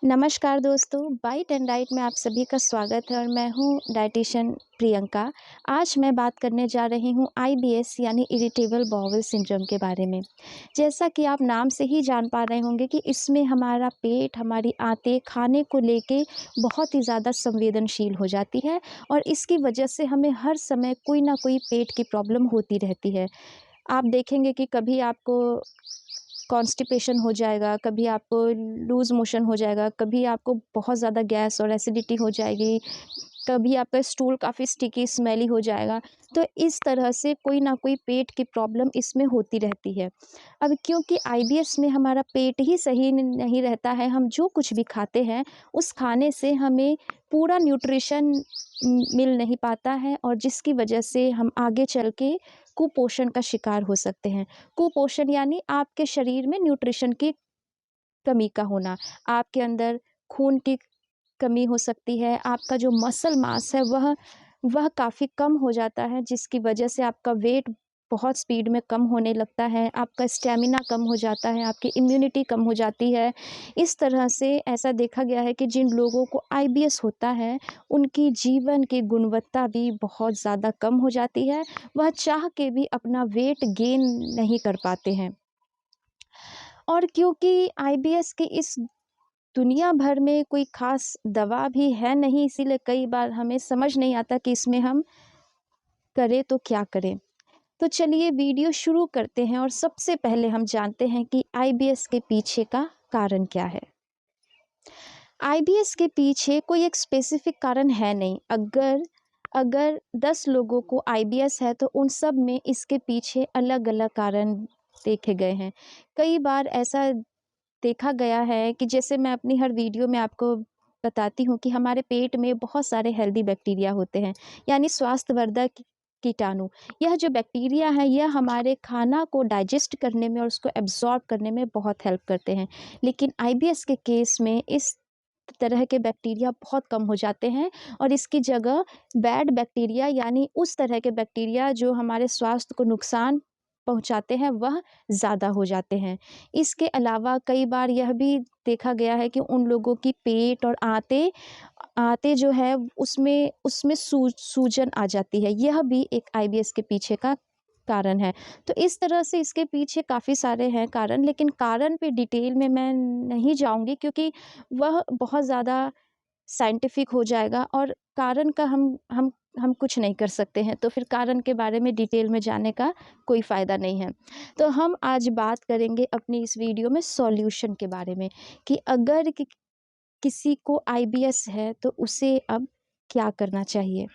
नमस्कार दोस्तों, bite and diet में आप सभी का स्वागत है और मैं हूँ डाइटिशियन प्रियंका। आज मैं बात करने जा रही हूँ आईबीएस यानी इरिटेबल बाउल सिंड्रोम के बारे में। जैसा कि आप नाम से ही जान पा रहे होंगे कि इसमें हमारा पेट, हमारी आंतें खाने को लेके बहुत ही ज़्यादा संवेदनशील हो जाती है और इसकी वजह से हमें हर समय कोई ना कोई पेट की प्रॉब्लम होती रहती है। आप देखेंगे कि कभी आपको कॉन्स्टिपेशन हो जाएगा, कभी आपको लूज़ मोशन हो जाएगा, कभी आपको बहुत ज़्यादा गैस और एसिडिटी हो जाएगी, कभी आपका स्टूल काफ़ी स्टिकी स्मेली हो जाएगा। तो इस तरह से कोई ना कोई पेट की प्रॉब्लम इसमें होती रहती है। अब क्योंकि आईबीएस में हमारा पेट ही सही नहीं रहता है, हम जो कुछ भी खाते हैं उस खाने से हमें पूरा न्यूट्रिशन मिल नहीं पाता है और जिसकी वजह से हम आगे चल के कुपोषण का शिकार हो सकते हैं। कुपोषण यानी आपके शरीर में न्यूट्रिशन की कमी का होना, आपके अंदर खून की कमी हो सकती है, आपका जो मसल मास है वह काफ़ी कम हो जाता है जिसकी वजह से आपका वेट बहुत स्पीड में कम होने लगता है, आपका स्टैमिना कम हो जाता है, आपकी इम्यूनिटी कम हो जाती है। इस तरह से ऐसा देखा गया है कि जिन लोगों को आईबीएस होता है, उनकी जीवन की गुणवत्ता भी बहुत ज़्यादा कम हो जाती है, वह चाह के भी अपना वेट गेन नहीं कर पाते हैं। और क्योंकि आईबीएस की इस दुनिया भर में कोई ख़ास दवा भी है नहीं, इसीलिए कई बार हमें समझ नहीं आता कि इसमें हम करें तो क्या करें। तो चलिए वीडियो शुरू करते हैं और सबसे पहले हम जानते हैं कि आईबीएस के पीछे का कारण क्या है। आईबीएस के पीछे कोई एक स्पेसिफिक कारण है नहीं। अगर अगर 10 लोगों को आईबीएस है तो उन सब में इसके पीछे अलग-अलग कारण देखे गए हैं। कई बार ऐसा देखा गया है कि जैसे मैं अपनी हर वीडियो में आपको बताती हूँ कि हमारे पेट में बहुत सारे हेल्दी बैक्टीरिया होते हैं, यानी स्वास्थ्यवर्धक कीटाणु। यह जो बैक्टीरिया है यह हमारे खाना को डाइजेस्ट करने में और उसको एब्जॉर्ब करने में बहुत हेल्प करते हैं। लेकिन आईबीएस के केस में इस तरह के बैक्टीरिया बहुत कम हो जाते हैं और इसकी जगह बैड बैक्टीरिया यानी उस तरह के बैक्टीरिया जो हमारे स्वास्थ्य को नुकसान पहुंचाते हैं वह ज़्यादा हो जाते हैं। इसके अलावा कई बार यह भी देखा गया है कि उन लोगों की पेट और आंतें आंतें जो है उसमें उसमें सूजन आ जाती है। यह भी एक आईबीएस के पीछे का कारण है। तो इस तरह से इसके पीछे काफ़ी सारे हैं कारण, लेकिन कारण पे डिटेल में मैं नहीं जाऊँगी क्योंकि वह बहुत ज़्यादा साइंटिफिक हो जाएगा और कारण का हम कुछ नहीं कर सकते हैं, तो फिर कारण के बारे में डिटेल में जानने का कोई फ़ायदा नहीं है। तो हम आज बात करेंगे अपनी इस वीडियो में सॉल्यूशन के बारे में कि अगर किसी को आईबीएस है तो उसे अब क्या करना चाहिए।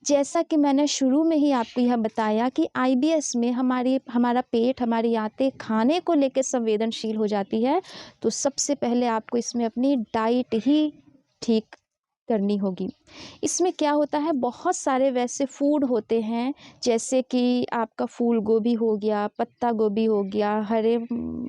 जैसा कि मैंने शुरू में ही आपको यह बताया कि आईबीएस में हमारा पेट, हमारी आंतें खाने को लेकर संवेदनशील हो जाती है, तो सबसे पहले आपको इसमें अपनी डाइट ही ठीक करनी होगी। इसमें क्या होता है, बहुत सारे वैसे फूड होते हैं जैसे कि आपका फूल गोभी हो गया, पत्ता गोभी हो गया, हरे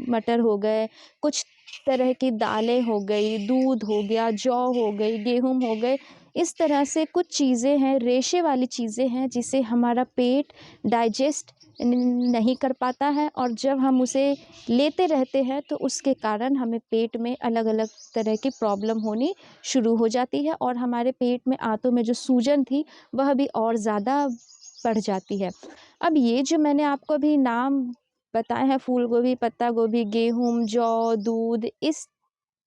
मटर हो गए, कुछ तरह की दालें हो गई, दूध हो गया, जौ हो गई, गेहूँ हो गए। इस तरह से कुछ चीज़ें हैं, रेशे वाली चीज़ें हैं जिसे हमारा पेट डाइजेस्ट नहीं कर पाता है और जब हम उसे लेते रहते हैं तो उसके कारण हमें पेट में अलग-अलग तरह की प्रॉब्लम होनी शुरू हो जाती है और हमारे पेट में आंतों में जो सूजन थी वह भी और ज़्यादा बढ़ जाती है। अब ये जो मैंने आपको अभी नाम बताए हैं, फूल गोभी, पत्ता गोभी, गेहूँ, जौ, दूध, इस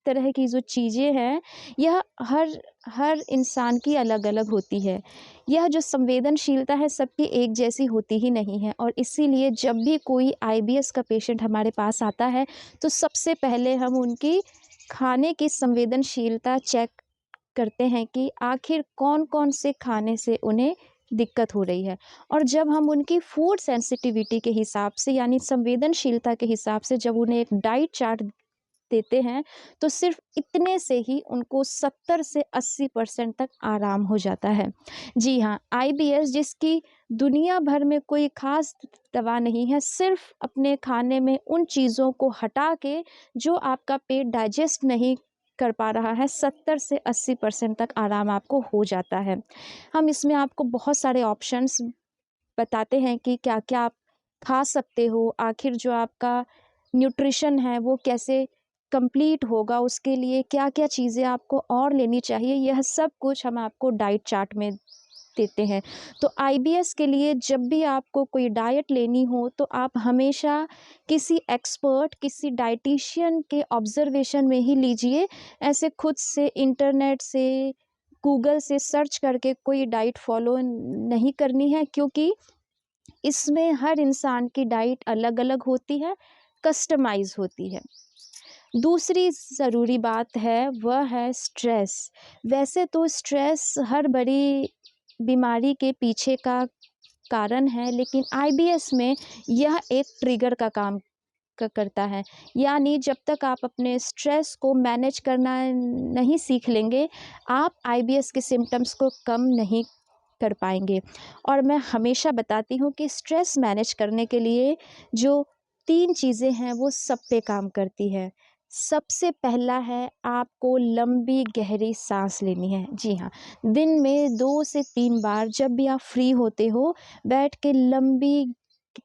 तरह की जो चीज़ें हैं यह हर हर इंसान की अलग-अलग होती है। यह जो संवेदनशीलता है सबकी एक जैसी होती ही नहीं है और इसीलिए जब भी कोई आईबीएस का पेशेंट हमारे पास आता है तो सबसे पहले हम उनकी खाने की संवेदनशीलता चेक करते हैं कि आखिर कौन-कौन से खाने से उन्हें दिक्कत हो रही है। और जब हम उनकी फूड सेंसिटिविटी के हिसाब से यानी संवेदनशीलता के हिसाब से जब उन्हें एक डाइट चार्ट देते हैं, तो सिर्फ़ इतने से ही उनको 70 से 80% तक आराम हो जाता है। जी हाँ, आईबीएस जिसकी दुनिया भर में कोई ख़ास दवा नहीं है, सिर्फ़ अपने खाने में उन चीज़ों को हटा के जो आपका पेट डाइजेस्ट नहीं कर पा रहा है, 70 से 80% तक आराम आपको हो जाता है। हम इसमें आपको बहुत सारे ऑप्शंस बताते हैं कि क्या-क्या आप खा सकते हो, आखिर जो आपका न्यूट्रिशन है वो कैसे कंप्लीट होगा, उसके लिए क्या-क्या चीज़ें आपको और लेनी चाहिए, यह सब कुछ हम आपको डाइट चार्ट में देते हैं। तो आईबीएस के लिए जब भी आपको कोई डाइट लेनी हो तो आप हमेशा किसी एक्सपर्ट, किसी डाइटिशियन के ऑब्ज़र्वेशन में ही लीजिए। ऐसे खुद से इंटरनेट से, गूगल से सर्च करके कोई डाइट फ़ॉलो नहीं करनी है, क्योंकि इसमें हर इंसान की डाइट अलग-अलग होती है, कस्टमाइज़ होती है। दूसरी ज़रूरी बात है वह है स्ट्रेस। वैसे तो स्ट्रेस हर बड़ी बीमारी के पीछे का कारण है, लेकिन आईबीएस में यह एक ट्रिगर का काम करता है। यानी जब तक आप अपने स्ट्रेस को मैनेज करना नहीं सीख लेंगे, आप आईबीएस के सिम्पटम्स को कम नहीं कर पाएंगे। और मैं हमेशा बताती हूँ कि स्ट्रेस मैनेज करने के लिए जो 3 चीज़ें हैं वो सब पे काम करती है। सबसे पहला है, आपको लंबी गहरी सांस लेनी है। जी हाँ, दिन में 2 से 3 बार जब भी आप फ्री होते हो, बैठ के लंबी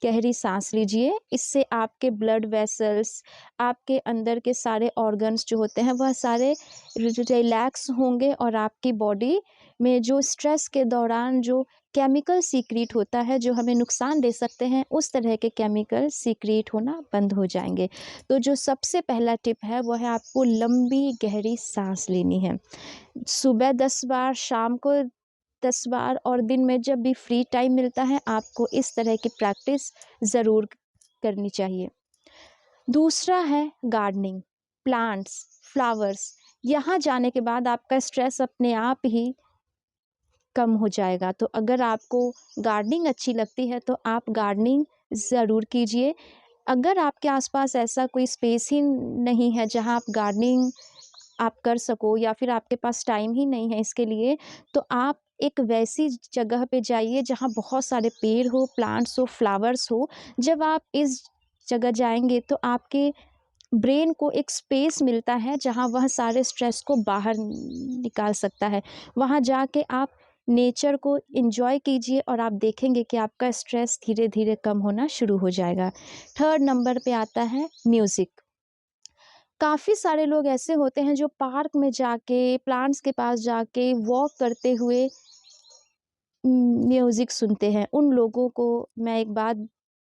गहरी सांस लीजिए। इससे आपके ब्लड वेसल्स, आपके अंदर के सारे ऑर्गन्स जो होते हैं वह सारे रिलैक्स होंगे, और आपकी बॉडी में जो स्ट्रेस के दौरान जो केमिकल सीक्रेट होता है जो हमें नुकसान दे सकते हैं, उस तरह के केमिकल सीक्रेट होना बंद हो जाएंगे। तो जो सबसे पहला टिप है वो है, आपको लंबी गहरी सांस लेनी है। सुबह 10 बार, शाम को 10 बार, और दिन में जब भी फ्री टाइम मिलता है आपको इस तरह की प्रैक्टिस ज़रूर करनी चाहिए। दूसरा है गार्डनिंग, प्लांट्स, फ्लावर्स। यहाँ जाने के बाद आपका स्ट्रेस अपने आप ही कम हो जाएगा। तो अगर आपको गार्डनिंग अच्छी लगती है तो आप गार्डनिंग ज़रूर कीजिए। अगर आपके आसपास ऐसा कोई स्पेस ही नहीं है जहाँ आप गार्डनिंग आप कर सको, या फिर आपके पास टाइम ही नहीं है इसके लिए, तो आप एक वैसी जगह पे जाइए जहाँ बहुत सारे पेड़ हो, प्लांट्स हो, फ्लावर्स हो। जब आप इस जगह जाएँगे तो आपके ब्रेन को एक स्पेस मिलता है जहाँ वह सारे स्ट्रेस को बाहर निकाल सकता है। वहाँ जाके आप नेचर को एन्जॉय कीजिए और आप देखेंगे कि आपका स्ट्रेस धीरे-धीरे कम होना शुरू हो जाएगा। थर्ड नंबर पे आता है म्यूज़िक। काफ़ी सारे लोग ऐसे होते हैं जो पार्क में जाके, प्लांट्स के पास जाके वॉक करते हुए म्यूज़िक सुनते हैं। उन लोगों को मैं एक बात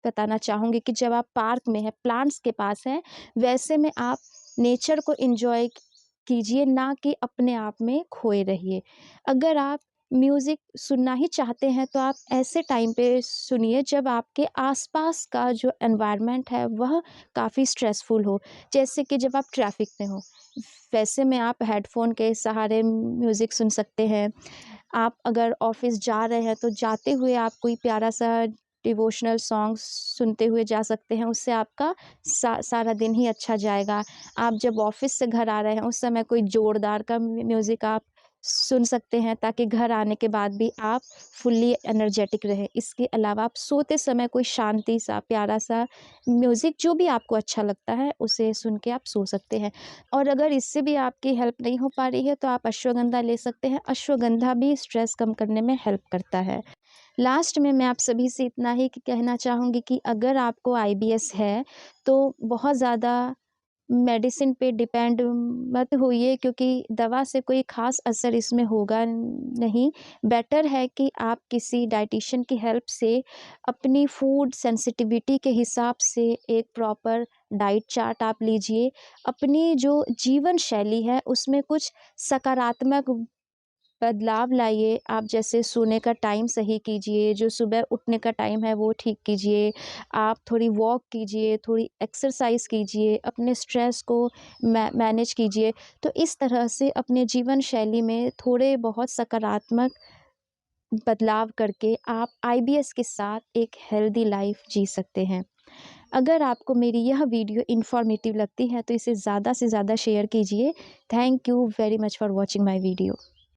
बताना चाहूँगी कि जब आप पार्क में हैं, प्लांट्स के पास हैं, वैसे में आप नेचर को एन्जॉय कीजिए, ना कि अपने आप में खोए रहिए। अगर आप म्यूज़िक सुनना ही चाहते हैं तो आप ऐसे टाइम पे सुनिए जब आपके आसपास का जो एनवायरनमेंट है वह काफ़ी स्ट्रेसफुल हो। जैसे कि जब आप ट्रैफ़िक में हो, वैसे में आप हेडफ़ोन के सहारे म्यूज़िक सुन सकते हैं। आप अगर ऑफ़िस जा रहे हैं तो जाते हुए आप कोई प्यारा-सा डिवोशनल सॉन्ग सुनते हुए जा सकते हैं, उससे आपका सारा दिन ही अच्छा जाएगा। आप जब ऑफ़िस से घर आ रहे हैं, उस समय कोई ज़ोरदार का म्यूज़िक आप सुन सकते हैं, ताकि घर आने के बाद भी आप फुल्ली एनर्जेटिक रहें। इसके अलावा आप सोते समय कोई शांति-सा, प्यारा-सा म्यूज़िक, जो भी आपको अच्छा लगता है, उसे सुन के आप सो सकते हैं। और अगर इससे भी आपकी हेल्प नहीं हो पा रही है, तो आप अश्वगंधा ले सकते हैं। अश्वगंधा भी स्ट्रेस कम करने में हेल्प करता है। लास्ट में मैं आप सभी से इतना ही कहना चाहूँगी कि अगर आपको आईबीएस है, तो बहुत ज़्यादा मेडिसिन पे डिपेंड मत होइए, क्योंकि दवा से कोई ख़ास असर इसमें होगा नहीं। बेटर है कि आप किसी डायटीशियन की हेल्प से अपनी फूड सेंसिटिविटी के हिसाब से एक प्रॉपर डाइट चार्ट आप लीजिए। अपनी जो जीवन शैली है उसमें कुछ सकारात्मक बदलाव लाइए। आप जैसे सोने का टाइम सही कीजिए, जो सुबह उठने का टाइम है वो ठीक कीजिए। आप थोड़ी वॉक कीजिए, थोड़ी एक्सरसाइज़ कीजिए, अपने स्ट्रेस को मैनेज कीजिए। तो इस तरह से अपने जीवन शैली में थोड़े बहुत सकारात्मक बदलाव करके आप आईबीएस के साथ एक हेल्दी लाइफ जी सकते हैं। अगर आपको मेरी यह वीडियो इन्फॉर्मेटिव लगती है तो इसे ज़्यादा से ज़्यादा शेयर कीजिए। Thank you very much for watching my video.